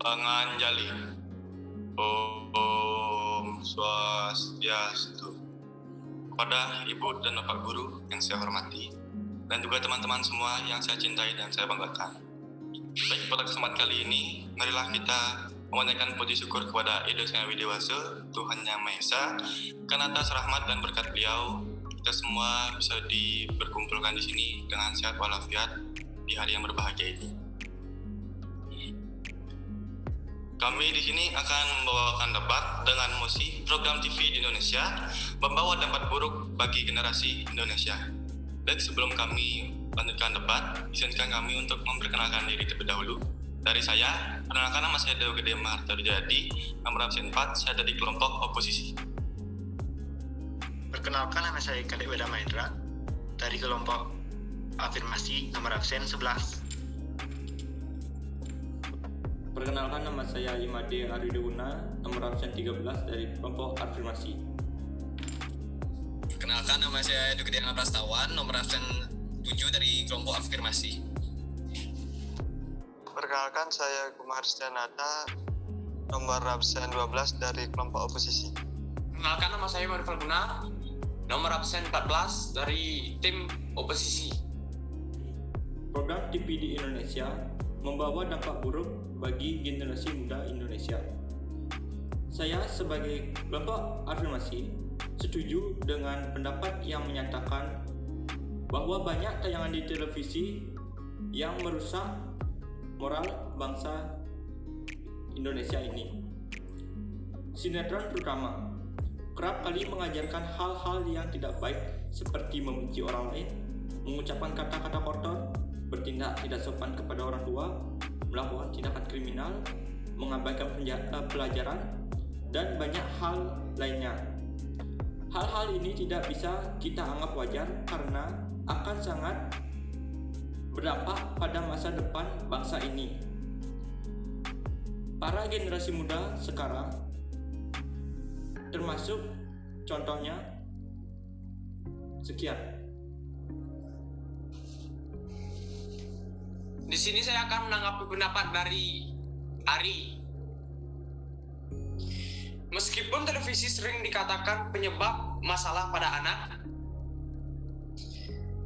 Panganjali. Om Swastiastu. Kepada Ibu dan Bapak Guru yang saya hormati, dan juga teman-teman semua yang saya cintai dan saya banggakan. Baik, pada kesempatan kali ini, marilah kita memanjatkan puji syukur kepada Ido Sang Widewasa, Tuhan Yang Maha Esa, karena atas rahmat dan berkat Beliau, kita semua bisa berkumpulkan di sini dengan sehat walafiat di hari yang berbahagia ini. Kami di sini akan membawakan debat dengan mosi program TV di Indonesia membawa dampak buruk bagi generasi Indonesia. Dan sebelum kami lanjutkan debat, izinkan kami untuk memperkenalkan diri terlebih dahulu. Dari saya, perkenalkan nama saya Dewa Gede Maharto Jadi, nomor absen 4, saya dari kelompok oposisi. Perkenalkan, nama saya Kadek Weda Mahendra dari kelompok afirmasi, nomor absen 11. Perkenalkan, nama saya Imade Aridewuna, nomor absen 13 dari kelompok afirmasi. Perkenalkan, nama saya Dukdiana Prastawan, nomor absen 7 dari kelompok afirmasi. Perkenalkan, saya Kumar Stianata, nomor absen 12 dari kelompok oposisi. Perkenalkan, nama saya Marifal Guna, nomor absen 14 dari tim oposisi. Program TV di Indonesia membawa dampak buruk bagi generasi muda Indonesia. Saya sebagai kelompok afirmasi setuju dengan pendapat yang menyatakan bahwa banyak tayangan di televisi yang merusak moral bangsa Indonesia ini. Sinetron terutama kerap kali mengajarkan hal-hal yang tidak baik seperti membenci orang lain, mengucapkan kata-kata kotor, bertindak tidak sopan kepada orang tua, melakukan tindakan kriminal, mengabaikan pelajaran, dan banyak hal lainnya. Hal-hal ini tidak bisa kita anggap wajar karena akan sangat berdampak pada masa depan bangsa ini. Para generasi muda sekarang, termasuk contohnya, sekian. Di sini saya akan menanggapi pendapat dari Ari. Meskipun televisi sering dikatakan penyebab masalah pada anak,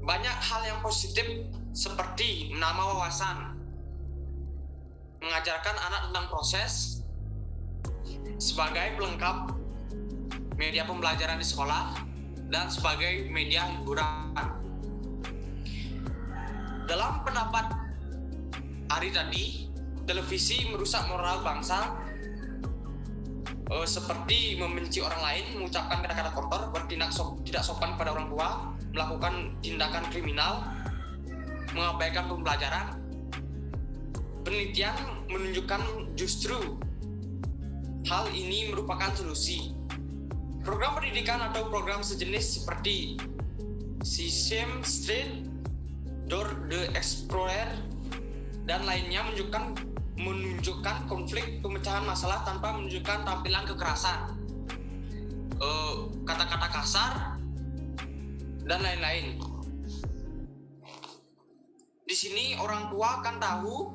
banyak hal yang positif seperti menambah wawasan, mengajarkan anak tentang proses sebagai pelengkap media pembelajaran di sekolah dan sebagai media hiburan. Dalam pendapat Ari tadi, televisi merusak moral bangsa seperti membenci orang lain, mengucapkan kata-kata kotor, bertindak tidak sopan pada orang tua, melakukan tindakan kriminal, mengabaikan pembelajaran. Penelitian menunjukkan justru hal ini merupakan solusi. Program pendidikan atau program sejenis seperti Sesame Street, Dora the Explorer, dan lainnya menunjukkan konflik pemecahan masalah tanpa menunjukkan tampilan kekerasan, kata-kata kasar, dan lain-lain. Di sini orang tua akan tahu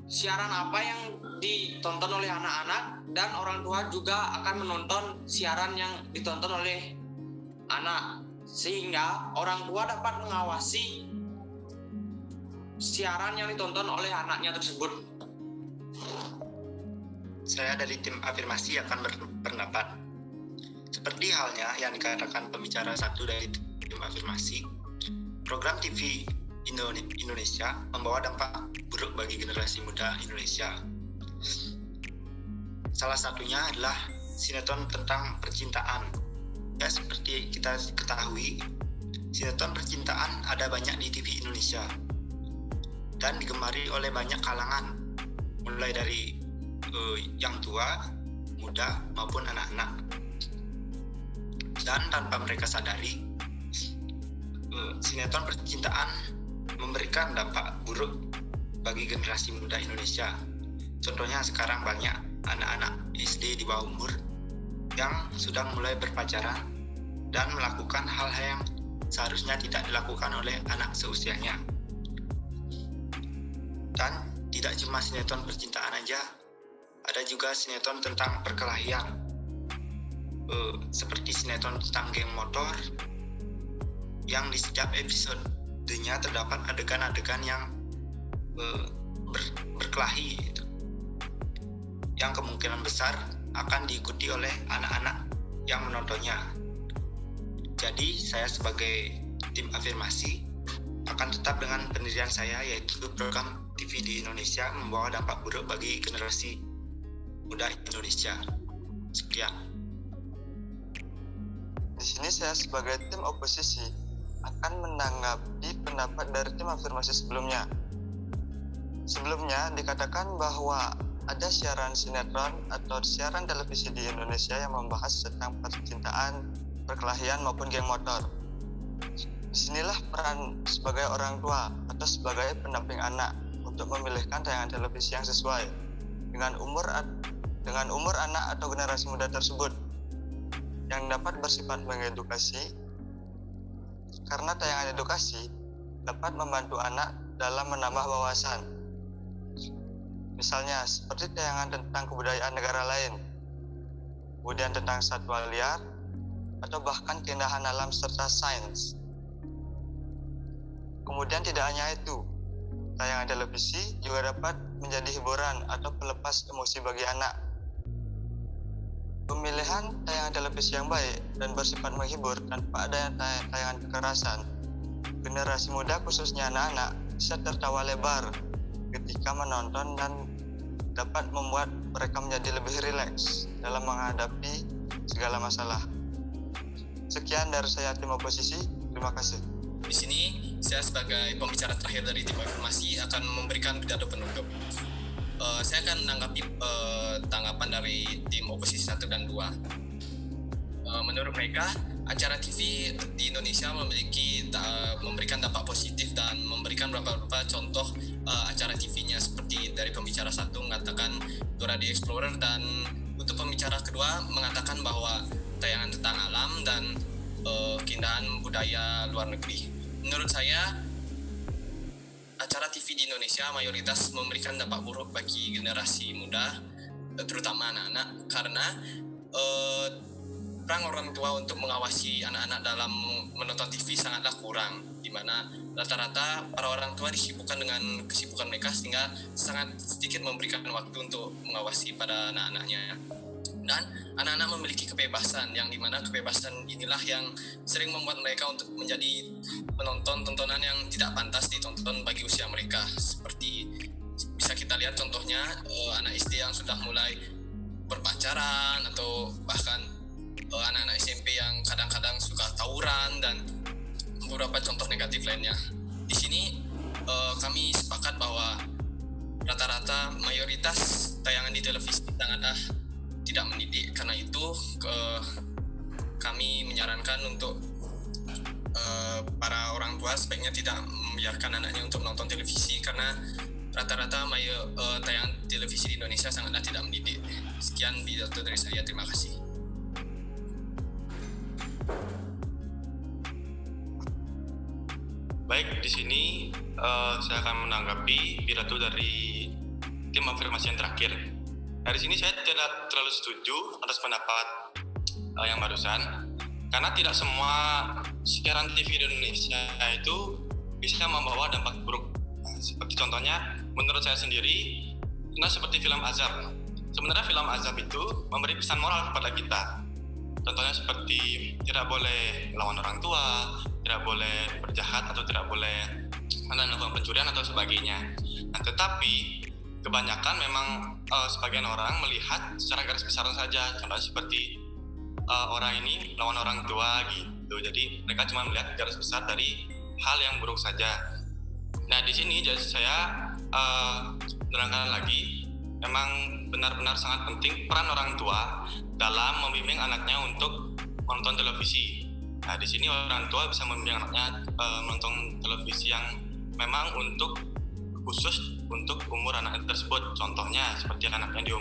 siaran apa yang ditonton oleh anak-anak, dan orang tua juga akan menonton siaran yang ditonton oleh anak, sehingga orang tua dapat mengawasi siaran yang ditonton oleh anaknya tersebut. Saya dari tim afirmasi akan berpendapat seperti halnya yang dikatakan pembicara satu dari tim afirmasi. Program TV Indonesia membawa dampak buruk bagi generasi muda Indonesia. Salah satunya adalah sinetron tentang percintaan. Ya, seperti kita ketahui, sinetron percintaan ada banyak di TV Indonesia dan digemari oleh banyak kalangan, mulai dari yang tua, muda, maupun anak-anak. Dan tanpa mereka sadari, sinetron percintaan memberikan dampak buruk bagi generasi muda Indonesia. Contohnya sekarang banyak anak-anak SD di bawah umur yang sudah mulai berpacaran dan melakukan hal-hal yang seharusnya tidak dilakukan oleh anak seusianya. Dan di tidak cuma sinetron percintaan aja, ada juga sinetron tentang perkelahian, seperti sinetron tentang geng motor, yang di setiap episodenya terdapat adegan-adegan yang berkelahi gitu, yang kemungkinan besar akan diikuti oleh anak-anak yang menontonnya. Jadi saya sebagai tim afirmasi akan tetap dengan pendirian saya, yaitu program TV di Indonesia membawa dampak buruk bagi generasi muda Indonesia. Sekian. Di sini saya sebagai tim oposisi akan menanggapi pendapat dari tim afirmasi sebelumnya. Sebelumnya dikatakan bahwa ada siaran sinetron atau siaran televisi di Indonesia yang membahas tentang percintaan, perkelahian maupun geng motor. Disinilah peran sebagai orang tua atau sebagai pendamping anak untuk memilihkan tayangan televisi yang sesuai dengan umur anak atau generasi muda tersebut, yang dapat bersifat mengedukasi, karena tayangan edukasi dapat membantu anak dalam menambah wawasan. Misalnya seperti tayangan tentang kebudayaan negara lain, kemudian tentang satwa liar, atau bahkan keindahan alam serta sains. Kemudian tidak hanya itu, tayangan televisi juga dapat menjadi hiburan atau pelepas emosi bagi anak. Pemilihan tayangan televisi yang baik dan bersifat menghibur tanpa adanya tayangan kekerasan, generasi muda khususnya anak-anak bisa tertawa lebar ketika menonton dan dapat membuat mereka menjadi lebih rileks dalam menghadapi segala masalah. Sekian dari saya tim oposisi, terima kasih. Di sini saya sebagai pembicara terakhir dari tim afirmasi akan memberikan pidato penutup. Saya akan menanggapi tanggapan dari tim oposisi 1 dan 2. Menurut mereka, acara TV di Indonesia memberikan dampak positif dan memberikan beberapa contoh acara TV-nya, seperti dari pembicara 1 mengatakan Dora the Explorer, dan untuk pembicara kedua mengatakan bahwa tayangan tentang alam dan keindahan budaya luar negeri. Menurut saya, acara TV di Indonesia mayoritas memberikan dampak buruk bagi generasi muda, terutama anak-anak, karena peran orang tua untuk mengawasi anak-anak dalam menonton TV sangatlah kurang, di mana rata-rata para orang tua disibukkan dengan kesibukan mereka sehingga sangat sedikit memberikan waktu untuk mengawasi pada anak-anaknya. Dan anak-anak memiliki kebebasan, yang dimana kebebasan inilah yang sering membuat mereka untuk menjadi penonton tontonan yang tidak pantas ditonton bagi usia mereka. Seperti bisa kita lihat contohnya anak SD yang sudah mulai berpacaran, atau bahkan anak-anak SMP yang kadang-kadang suka tawuran, dan beberapa contoh negatif lainnya. Di sini kami sepakat bahwa rata-rata mayoritas tayangan di televisi sangatlah tidak mendidik. Karena itu kami menyarankan untuk para orang tua sebaiknya tidak membiarkan anaknya untuk menonton televisi, karena rata-rata tayangan televisi di Indonesia sangatlah tidak mendidik. Sekian pidato dari saya, terima kasih. Baik, di sini saya akan menanggapi pidato dari tim afirmasi yang terakhir. Dari sini saya tidak terlalu setuju atas pendapat yang barusan, karena tidak semua siaran TV di Indonesia itu bisa membawa dampak buruk. Seperti contohnya, menurut saya sendiri, seperti film Azab. Sebenarnya film Azab itu memberi pesan moral kepada kita. Contohnya seperti tidak boleh melawan orang tua, tidak boleh berjahat, atau tidak boleh melakukan pencurian atau sebagainya. Nah, tetapi kebanyakan memang sebagian orang melihat secara garis besaran saja. Contohnya seperti orang ini melawan orang tua gitu. Jadi mereka cuma melihat garis besar dari hal yang buruk saja. Nah, di sini jadi saya menerangkan lagi, memang benar-benar sangat penting peran orang tua dalam membimbing anaknya untuk menonton televisi. Nah, di sini orang tua bisa membimbing anaknya menonton televisi yang memang khusus untuk umur anak tersebut. Contohnya seperti anaknya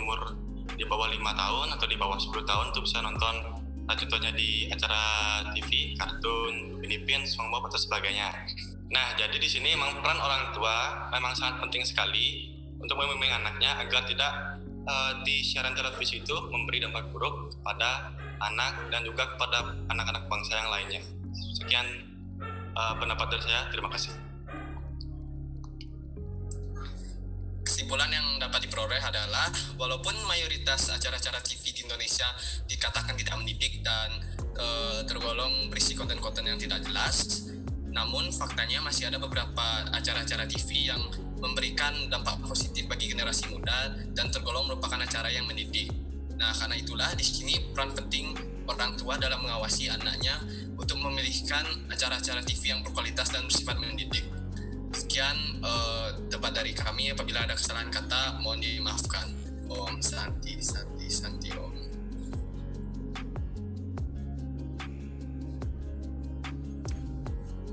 di bawah 5 tahun atau di bawah 10 tahun itu bisa nonton contohnya di acara TV, kartun, Filipin, SpongeBob atau sebagainya. Nah, jadi di sini memang peran orang tua memang sangat penting sekali untuk membimbing anaknya agar tidak di siaran televisi itu memberi dampak buruk kepada anak dan juga kepada anak-anak bangsa yang lainnya. Sekian pendapat dari saya. Terima kasih. Kesimpulan yang dapat diperoleh adalah walaupun mayoritas acara-acara TV di Indonesia dikatakan tidak mendidik dan tergolong berisi konten-konten yang tidak jelas, namun faktanya masih ada beberapa acara-acara TV yang memberikan dampak positif bagi generasi muda dan tergolong merupakan acara yang mendidik. Nah, karena itulah di sini peran penting orang tua dalam mengawasi anaknya untuk memilihkan acara-acara TV yang berkualitas dan bersifat mendidik. Sekian debat dari kami. Apabila ada kesalahan kata, mohon dimaafkan. Om Santi Om.